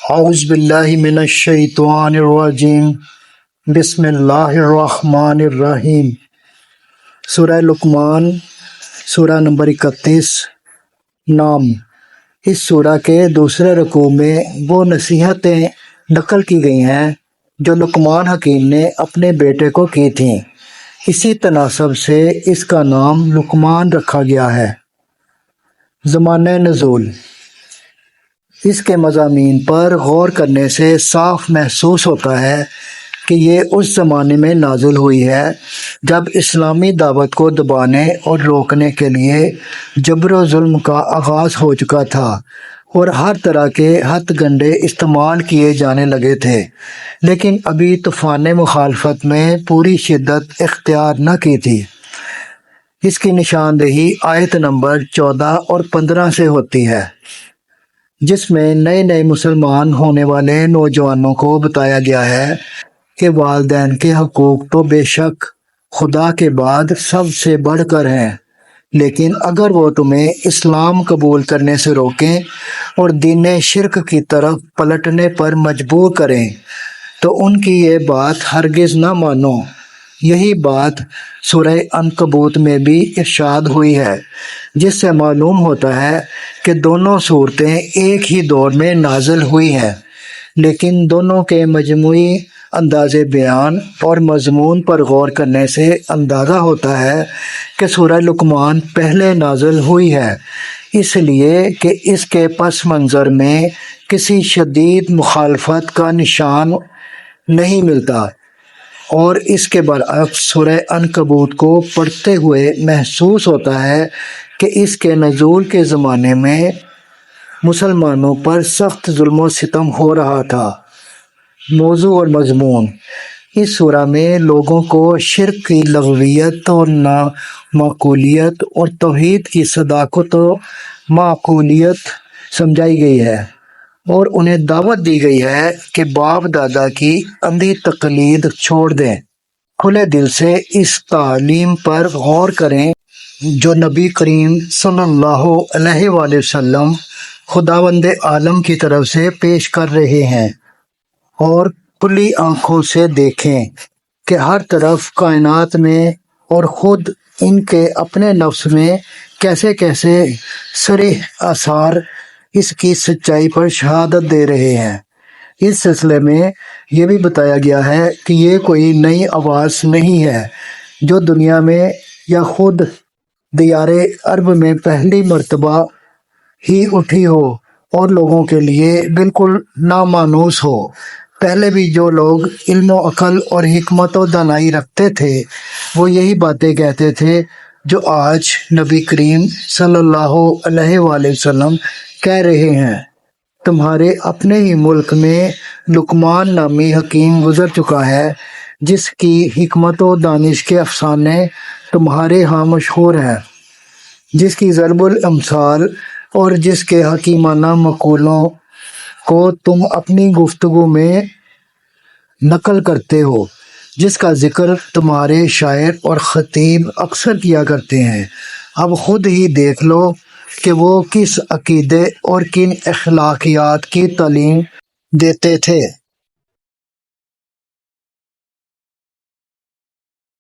اعوذ باللہ من الشیطان الرجیم، بسم اللہ الرحمن الرحیم۔ سورہ لقمان، سورہ نمبر 31۔ نام: اس سورہ کے دوسرے رکوع میں وہ نصیحتیں نقل کی گئی ہیں جو لقمان حکیم نے اپنے بیٹے کو کی تھیں۔ اسی تناسب سے اس کا نام لقمان رکھا گیا ہے۔ زمانہ نزول: اس کے مضامین پر غور کرنے سے صاف محسوس ہوتا ہے کہ یہ اس زمانے میں نازل ہوئی ہے جب اسلامی دعوت کو دبانے اور روکنے کے لیے جبر و ظلم کا آغاز ہو چکا تھا اور ہر طرح کے ہتھ کنڈے استعمال کیے جانے لگے تھے، لیکن ابھی طوفان مخالفت میں پوری شدت اختیار نہ کی تھی۔ اس کی نشاندہی آیت نمبر 14 اور 15 سے ہوتی ہے، جس میں نئے مسلمان ہونے والے نوجوانوں کو بتایا گیا ہے کہ والدین کے حقوق تو بے شک خدا کے بعد سب سے بڑھ کر ہیں، لیکن اگر وہ تمہیں اسلام قبول کرنے سے روکیں اور دین شرک کی طرف پلٹنے پر مجبور کریں تو ان کی یہ بات ہرگز نہ مانو۔ یہی بات سورہ عنکبوت میں بھی ارشاد ہوئی ہے، جس سے معلوم ہوتا ہے کہ دونوں صورتیں ایک ہی دور میں نازل ہوئی ہیں، لیکن دونوں کے مجموعی انداز بیان اور مضمون پر غور کرنے سے اندازہ ہوتا ہے کہ سورہ لقمان پہلے نازل ہوئی ہے، اس لیے کہ اس کے پس منظر میں کسی شدید مخالفت کا نشان نہیں ملتا، اور اس کے برعکس سورہ عنکبوت کو پڑھتے ہوئے محسوس ہوتا ہے کہ اس کے نزول کے زمانے میں مسلمانوں پر سخت ظلم و ستم ہو رہا تھا۔ موضوع اور مضمون: اس سورہ میں لوگوں کو شرک کی لغویت اور نامعقولیت اور توحید کی صداقت و معقولیت سمجھائی گئی ہے، اور انہیں دعوت دی گئی ہے کہ باپ دادا کی اندھی تقلید چھوڑ دیں، کھلے دل سے اس تعلیم پر غور کریں جو نبی کریم صلی اللہ علیہ وآلہ وسلم خداوند عالم کی طرف سے پیش کر رہے ہیں، اور کھلی آنکھوں سے دیکھیں کہ ہر طرف کائنات میں اور خود ان کے اپنے نفس میں کیسے کیسے صریح آثار اس کی سچائی پر شہادت دے رہے ہیں۔ اس سلسلے میں یہ بھی بتایا گیا ہے کہ یہ کوئی نئی آواز نہیں ہے جو دنیا میں یا خود دیار عرب میں پہلی مرتبہ ہی اٹھی ہو اور لوگوں کے لیے بالکل نامانوس ہو۔ پہلے بھی جو لوگ علم و عقل اور حکمت و دانائی رکھتے تھے وہ یہی باتیں کہتے تھے جو آج نبی کریم صلی اللہ علیہ وآلہ وسلم کہہ رہے ہیں۔ تمہارے اپنے ہی ملک میں لقمان نامی حکیم گزر چکا ہے، جس کی حکمت و دانش کے افسانے تمہارے ہاں مشہور ہیں، جس کی ضرب الامثال اور جس کے حکیمانہ مقولوں کو تم اپنی گفتگو میں نقل کرتے ہو، جس کا ذکر تمہارے شاعر اور خطیب اکثر کیا کرتے ہیں۔ اب خود ہی دیکھ لو کہ وہ کس عقیدے اور کن اخلاقیات کی تعلیم دیتے تھے۔